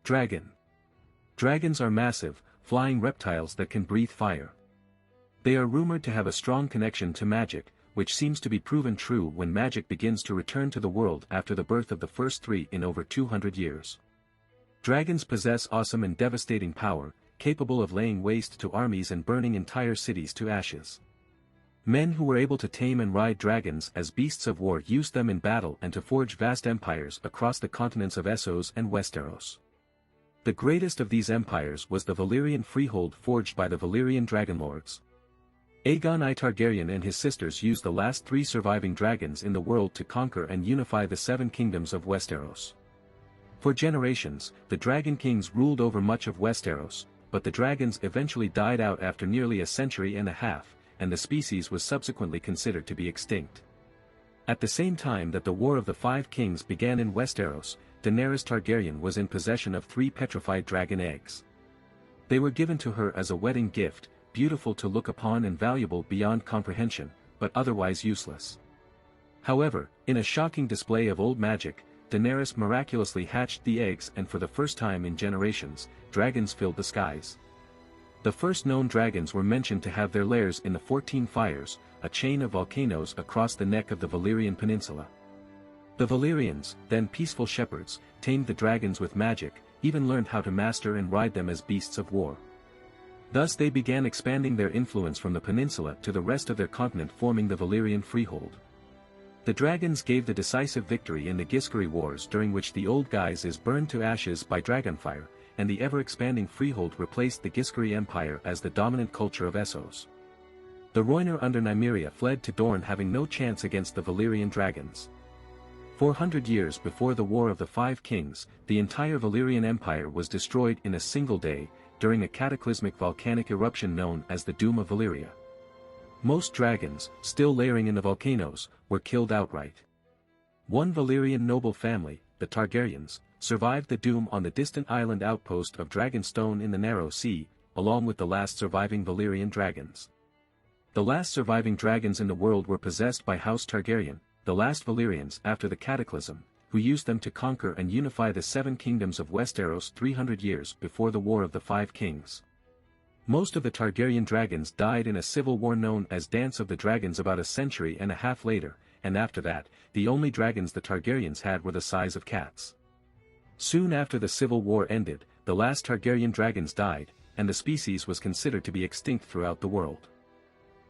Dragon. Dragons are massive, flying reptiles that can breathe fire. They are rumored to have a strong connection to magic, which seems to be proven true when magic begins to return to the world after the birth of the first three in over 200 years. Dragons possess awesome and devastating power, capable of laying waste to armies and burning entire cities to ashes. Men who were able to tame and ride dragons as beasts of war used them in battle and to forge vast empires across the continents of Essos and Westeros. The greatest of these empires was the Valyrian freehold forged by the Valyrian dragonlords. Aegon I Targaryen and his sisters used the last three surviving dragons in the world to conquer and unify the seven kingdoms of Westeros. For generations, the Dragon Kings ruled over much of Westeros, but the dragons eventually died out after nearly a century and a half, and the species was subsequently considered to be extinct. At the same time that the War of the Five Kings began in Westeros, Daenerys Targaryen was in possession of 3 petrified dragon eggs. They were given to her as a wedding gift, beautiful to look upon and valuable beyond comprehension, but otherwise useless. However, in a shocking display of old magic, Daenerys miraculously hatched the eggs, and for the first time in generations, dragons filled the skies. The first known dragons were mentioned to have their lairs in the 14 Fires, a chain of volcanoes across the neck of the Valyrian Peninsula. The Valyrians, then peaceful shepherds, tamed the dragons with magic, even learned how to master and ride them as beasts of war. Thus they began expanding their influence from the peninsula to the rest of their continent, forming the Valyrian freehold. The dragons gave the decisive victory in the Giscari Wars, during which the Old Guise is burned to ashes by dragonfire, and the ever-expanding freehold replaced the Giscari Empire as the dominant culture of Essos. The Rhoynar under Nymeria fled to Dorne, having no chance against the Valyrian dragons. 400 years before the War of the Five Kings, the entire Valyrian Empire was destroyed in a single day, during a cataclysmic volcanic eruption known as the Doom of Valyria. Most dragons, still layering in the volcanoes, were killed outright. One Valyrian noble family, the Targaryens, survived the doom on the distant island outpost of Dragonstone in the Narrow Sea, along with the last surviving Valyrian dragons. The last surviving dragons in the world were possessed by House Targaryen, the last Valyrians after the Cataclysm, who used them to conquer and unify the 7 kingdoms of Westeros 300 years before the War of the Five Kings. Most of the Targaryen dragons died in a civil war known as Dance of the Dragons about a century and a half later, and after that, the only dragons the Targaryens had were the size of cats. Soon after the civil war ended, the last Targaryen dragons died, and the species was considered to be extinct throughout the world.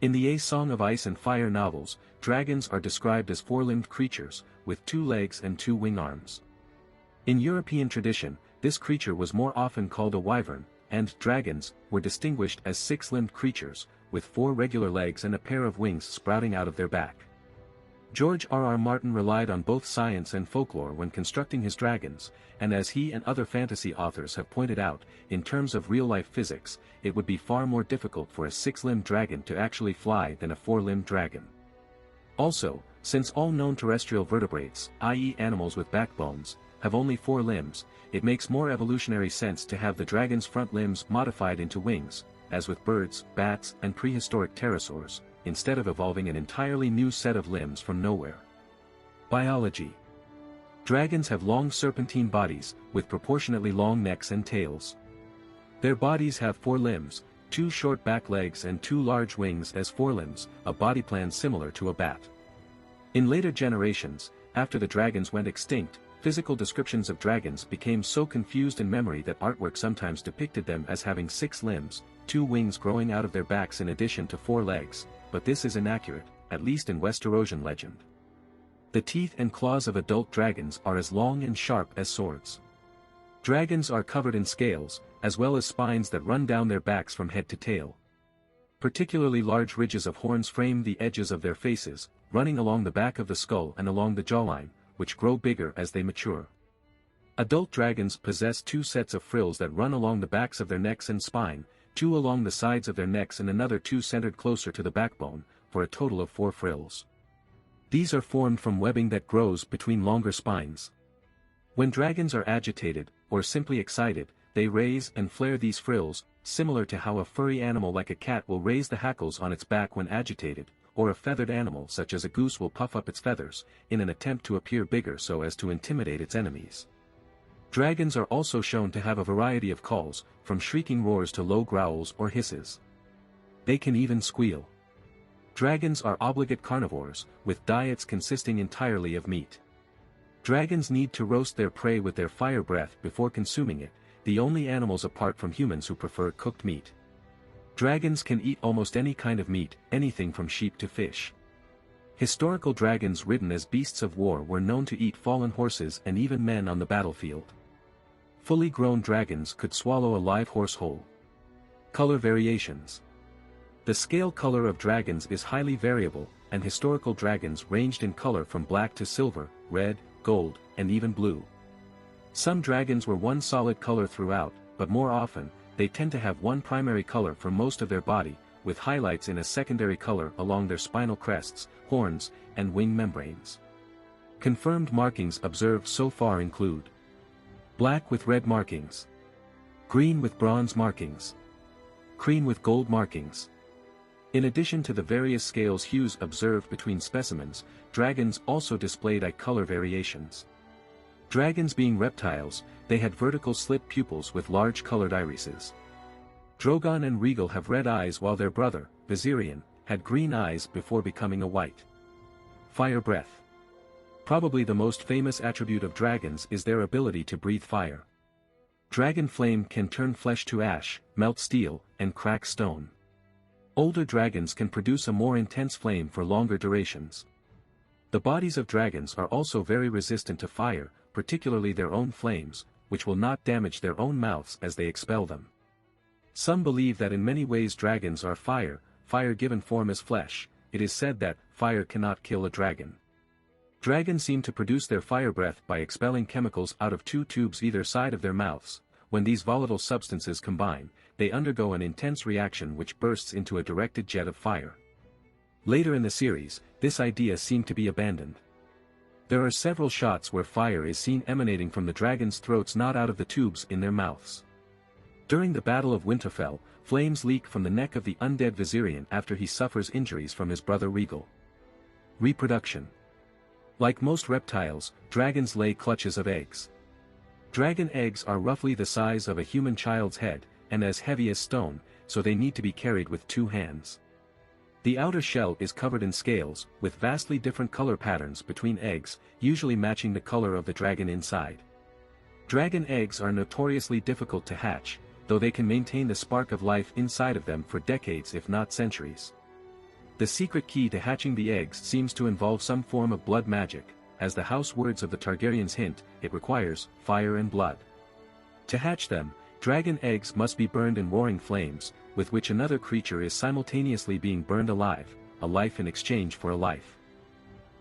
In the A Song of Ice and Fire novels, dragons are described as 4-limbed creatures, with 2 legs and 2 wing arms. In European tradition, this creature was more often called a wyvern, and dragons were distinguished as 6-limbed creatures, with 4 regular legs and a pair of wings sprouting out of their back. George R.R. Martin relied on both science and folklore when constructing his dragons, and as he and other fantasy authors have pointed out, in terms of real-life physics, it would be far more difficult for a 6-limbed dragon to actually fly than a 4-limbed dragon. Also, since all known terrestrial vertebrates, i.e. animals with backbones, have only 4 limbs, it makes more evolutionary sense to have the dragon's front limbs modified into wings, as with birds, bats, and prehistoric pterosaurs, instead of evolving an entirely new set of limbs from nowhere. Biology. Dragons have long serpentine bodies, with proportionately long necks and tails. Their bodies have 4 limbs, 2 short back legs and 2 large wings as forelimbs, a body plan similar to a bat. In later generations, after the dragons went extinct, physical descriptions of dragons became so confused in memory that artwork sometimes depicted them as having 6 limbs, 2 wings growing out of their backs in addition to 4 legs, but this is inaccurate, at least in Westerosian legend. The teeth and claws of adult dragons are as long and sharp as swords. Dragons are covered in scales, as well as spines that run down their backs from head to tail. Particularly large ridges of horns frame the edges of their faces, running along the back of the skull and along the jawline, which grow bigger as they mature. Adult dragons possess 2 sets of frills that run along the backs of their necks and spine, 2 along the sides of their necks and another 2 centered closer to the backbone, for a total of 4 frills. These are formed from webbing that grows between longer spines. When dragons are agitated, or simply excited, they raise and flare these frills, similar to how a furry animal like a cat will raise the hackles on its back when agitated, or a feathered animal such as a goose will puff up its feathers, in an attempt to appear bigger so as to intimidate its enemies. Dragons are also shown to have a variety of calls, from shrieking roars to low growls or hisses. They can even squeal. Dragons are obligate carnivores, with diets consisting entirely of meat. Dragons need to roast their prey with their fire breath before consuming it, the only animals apart from humans who prefer cooked meat. Dragons can eat almost any kind of meat, anything from sheep to fish. Historical dragons ridden as beasts of war were known to eat fallen horses and even men on the battlefield. Fully grown dragons could swallow a live horse whole. Color variations. The scale color of dragons is highly variable, and historical dragons ranged in color from black to silver, red, gold, and even blue. Some dragons were one solid color throughout, but more often, they tend to have one primary color for most of their body, with highlights in a secondary color along their spinal crests, horns, and wing membranes. Confirmed markings observed so far include black with red markings, green with bronze markings, cream with gold markings. In addition to the various scales hues observed between specimens, dragons also displayed eye color variations. Dragons being reptiles, they had vertical slit pupils with large colored irises. Drogon and Regal have red eyes while their brother, Viserion, had green eyes before becoming a white. Fire breath. Probably the most famous attribute of dragons is their ability to breathe fire. Dragon flame can turn flesh to ash, melt steel, and crack stone. Older dragons can produce a more intense flame for longer durations. The bodies of dragons are also very resistant to fire, particularly their own flames, which will not damage their own mouths as they expel them. Some believe that in many ways dragons are fire given form as flesh. It is said that fire cannot kill a dragon. Dragons seem to produce their fire breath by expelling chemicals out of two tubes either side of their mouths. When these volatile substances combine, they undergo an intense reaction which bursts into a directed jet of fire. Later in the series, this idea seemed to be abandoned. There are several shots where fire is seen emanating from the dragons' throats, not out of the tubes in their mouths. During the Battle of Winterfell, flames leak from the neck of the undead Viserion after he suffers injuries from his brother Regal. Reproduction. Like most reptiles, dragons lay clutches of eggs. Dragon eggs are roughly the size of a human child's head, and as heavy as stone, so they need to be carried with 2 hands. The outer shell is covered in scales, with vastly different color patterns between eggs, usually matching the color of the dragon inside. Dragon eggs are notoriously difficult to hatch, though they can maintain the spark of life inside of them for decades if not centuries. The secret key to hatching the eggs seems to involve some form of blood magic. As the house words of the Targaryens hint, it requires fire and blood. To hatch them, dragon eggs must be burned in roaring flames, with which another creature is simultaneously being burned alive, a life in exchange for a life.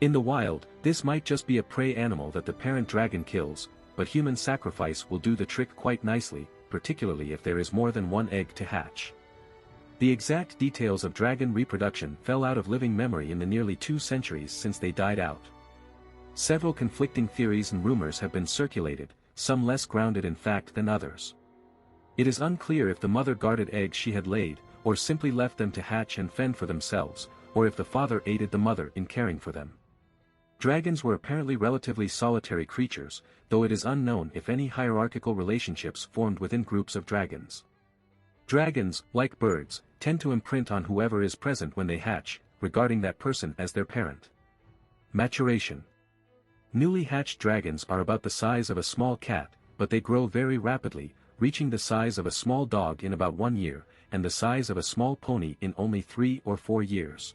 In the wild, this might just be a prey animal that the parent dragon kills, but human sacrifice will do the trick quite nicely, particularly if there is more than one egg to hatch. The exact details of dragon reproduction fell out of living memory in the nearly 2 centuries since they died out. Several conflicting theories and rumors have been circulated, some less grounded in fact than others. It is unclear if the mother guarded eggs she had laid, or simply left them to hatch and fend for themselves, or if the father aided the mother in caring for them. Dragons were apparently relatively solitary creatures, though it is unknown if any hierarchical relationships formed within groups of dragons. Dragons, like birds, tend to imprint on whoever is present when they hatch, regarding that person as their parent. Maturation. Newly hatched dragons are about the size of a small cat, but they grow very rapidly, reaching the size of a small dog in about 1 year, and the size of a small pony in only 3 or 4 years.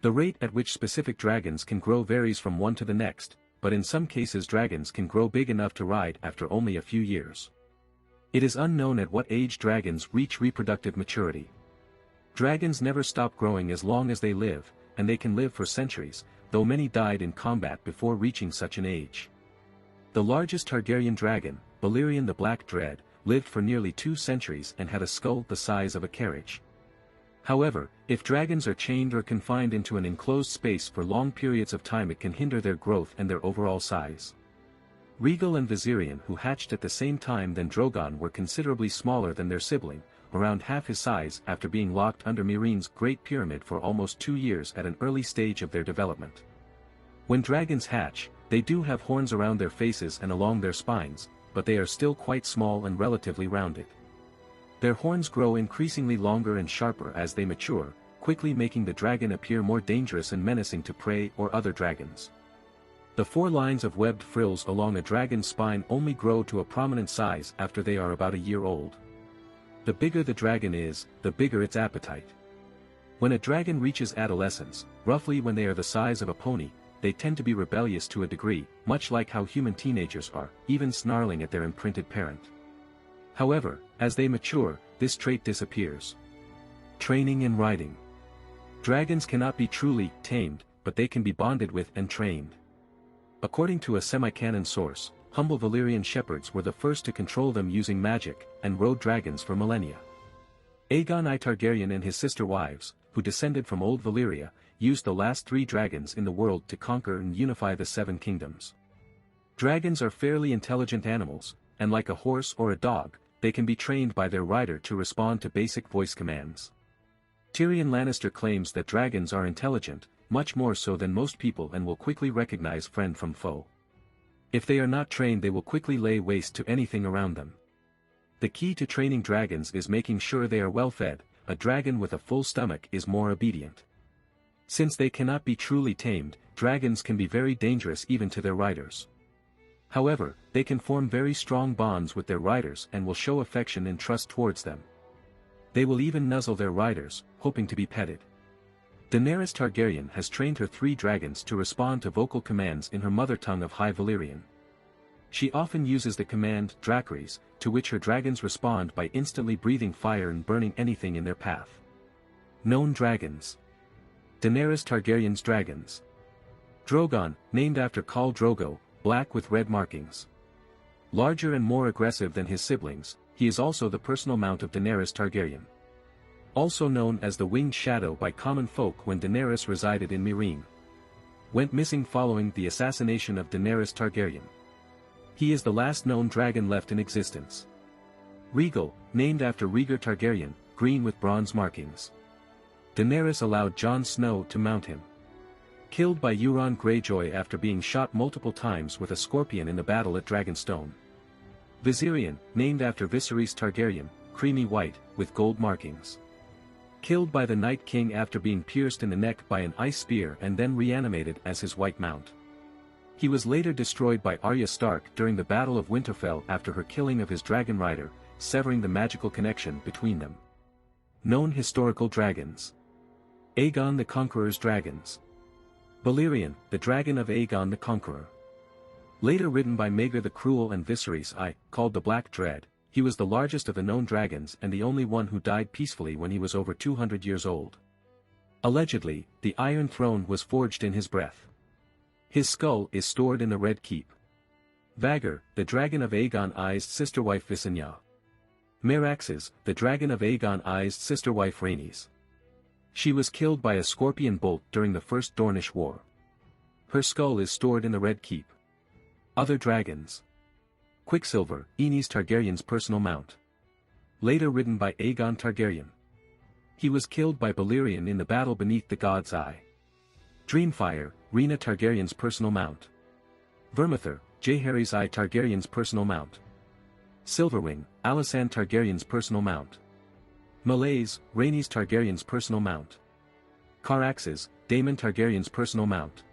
The rate at which specific dragons can grow varies from one to the next, but in some cases dragons can grow big enough to ride after only a few years. It is unknown at what age dragons reach reproductive maturity. Dragons never stop growing as long as they live, and they can live for centuries, though many died in combat before reaching such an age. The largest Targaryen dragon, Balerion the Black Dread, lived for nearly 2 centuries and had a skull the size of a carriage. However, if dragons are chained or confined into an enclosed space for long periods of time, it can hinder their growth and their overall size. Regal and Viserion, who hatched at the same time than Drogon, were considerably smaller than their sibling, around half his size, after being locked under Meereen's Great Pyramid for almost 2 years at an early stage of their development. When dragons hatch, they do have horns around their faces and along their spines, but they are still quite small and relatively rounded. Their horns grow increasingly longer and sharper as they mature, quickly making the dragon appear more dangerous and menacing to prey or other dragons. The 4 lines of webbed frills along a dragon's spine only grow to a prominent size after they are about a year old. The bigger the dragon is, the bigger its appetite. When a dragon reaches adolescence, roughly when they are the size of a pony, they tend to be rebellious to a degree, much like how human teenagers are, even snarling at their imprinted parent. However, as they mature, this trait disappears. Training and riding. Dragons cannot be truly tamed, but they can be bonded with and trained. According to a semi-canon source, humble Valyrian shepherds were the first to control them using magic, and rode dragons for millennia. Aegon I Targaryen and his sister wives, who descended from Old Valyria, used the last 3 dragons in the world to conquer and unify the 7 kingdoms. Dragons are fairly intelligent animals, and like a horse or a dog, they can be trained by their rider to respond to basic voice commands. Tyrion Lannister claims that dragons are intelligent, much more so than most people, and will quickly recognize friend from foe. If they are not trained, they will quickly lay waste to anything around them. The key to training dragons is making sure they are well fed. A dragon with a full stomach is more obedient. Since they cannot be truly tamed, dragons can be very dangerous even to their riders. However, they can form very strong bonds with their riders and will show affection and trust towards them. They will even nuzzle their riders, hoping to be petted. Daenerys Targaryen has trained her 3 dragons to respond to vocal commands in her mother tongue of High Valyrian. She often uses the command Dracarys, to which her dragons respond by instantly breathing fire and burning anything in their path. Known dragons. Daenerys Targaryen's dragons. Drogon, named after Khal Drogo, black with red markings. Larger and more aggressive than his siblings, he is also the personal mount of Daenerys Targaryen. Also known as the Winged Shadow by common folk when Daenerys resided in Meereen. Went missing following the assassination of Daenerys Targaryen. He is the last known dragon left in existence. Regal, named after Rhaegar Targaryen, green with bronze markings. Daenerys allowed Jon Snow to mount him. Killed by Euron Greyjoy after being shot multiple times with a scorpion in a battle at Dragonstone. Viserion, named after Viserys Targaryen, creamy white, with gold markings. Killed by the Night King after being pierced in the neck by an ice spear and then reanimated as his white mount. He was later destroyed by Arya Stark during the Battle of Winterfell after her killing of his dragon rider, severing the magical connection between them. Known historical dragons. Aegon the Conqueror's dragons. Balerion, the dragon of Aegon the Conqueror. Later ridden by Maegor the Cruel and Viserys I, called the Black Dread, he was the largest of the known dragons and the only one who died peacefully when he was over 200 years old. Allegedly, the Iron Throne was forged in his breath. His skull is stored in the Red Keep. Vhagar, the dragon of Aegon I's sister-wife Visenya. Meraxes, the dragon of Aegon I's sister-wife Rhaenys. She was killed by a scorpion bolt during the First Dornish War. Her skull is stored in the Red Keep. Other dragons. Quicksilver, Aenys Targaryen's personal mount. Later ridden by Aegon Targaryen. He was killed by Balerion in the battle beneath the God's Eye. Dreamfire, Rhaena Targaryen's personal mount. Vermithor, Jaehaerys I Targaryen's personal mount. Silverwing, Alysanne Targaryen's personal mount. Malaise, Rhaenys Targaryen's personal mount. Caraxes, Daemon Targaryen's personal mount.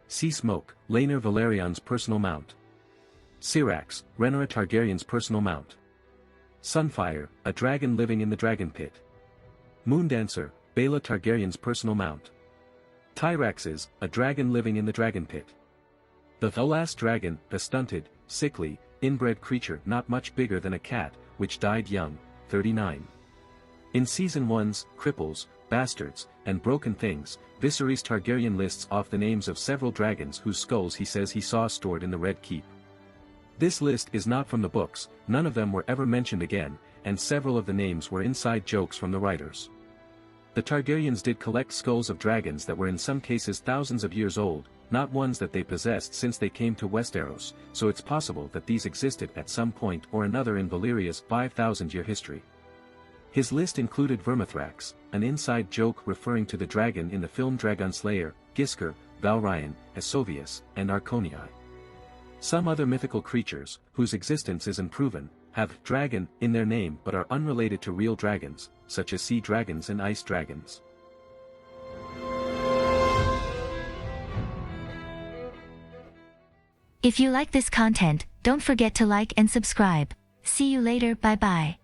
Sea Smoke, Laenor Valarion's personal mount. Syrax, Rhaenyra Targaryen's personal mount. Sunfire, a dragon living in the dragon pit. Moondancer, Baela Targaryen's personal mount. Tyraxes, a dragon living in the dragon pit. The last dragon, a stunted, sickly, inbred creature not much bigger than a cat, which died young, 39. In Season 1's Cripples, Bastards, and Broken Things, Viserys Targaryen lists off the names of several dragons whose skulls he says he saw stored in the Red Keep. This list is not from the books, none of them were ever mentioned again, and several of the names were inside jokes from the writers. The Targaryens did collect skulls of dragons that were in some cases thousands of years old, not ones that they possessed since they came to Westeros, so it's possible that these existed at some point or another in Valyria's 5,000-year history. His list included Vermithrax, an inside joke referring to the dragon in the film Dragon Slayer, Gisker, Valryan, Asovius, and Arconii. Some other mythical creatures, whose existence is unproven, have dragon in their name but are unrelated to real dragons, such as sea dragons and ice dragons. If you like this content, don't forget to like and subscribe. See you later, bye bye.